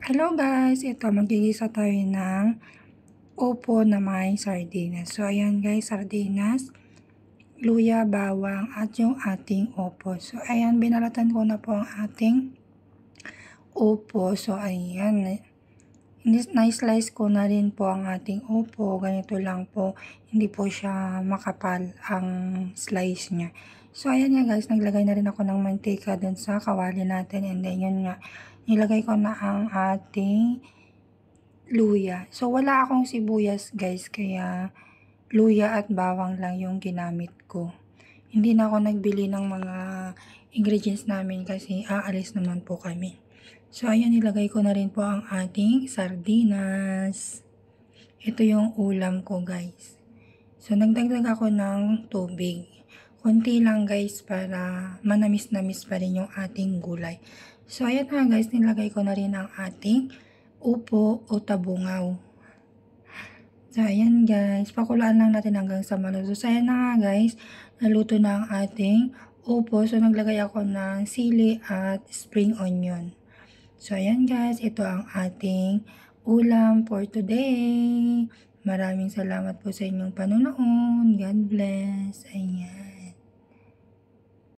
Hello guys, ito magigisa tayo ng upo na may sardinas. So ayan guys, sardinas, luya, bawang at yung ating upo. So ayan, binalatan ko na po ang ating upo. So ayan, na-slice ko na rin po ang ating upo. Ganito lang po, hindi po siya makapal ang slice niya. So ayan nga guys, naglagay na rin ako ng mantika dun sa kawali natin. And then yun nga, nilagay ko na ang ating luya. So wala akong sibuyas guys, kaya luya at bawang lang yung ginamit ko. Hindi na ako nagbili ng mga ingredients namin kasi aalis naman po kami. So ayan, nilagay ko na rin po ang ating sardinas. Ito yung ulam ko guys. So nagdagdag ako ng tubig. Konti lang guys para manamis-namis pa rin yung ating gulay. So ayan na guys, nilagay ko na rin ang ating upo o tabungaw. So ayan guys, pakulaan lang natin hanggang sa maluto. So ayan na nga guys, naluto na ang ating upo. So naglagay ako ng sili at spring onion. So ayan guys, ito ang ating ulam for today. Maraming salamat po sa inyong panonood. God bless. Ayan.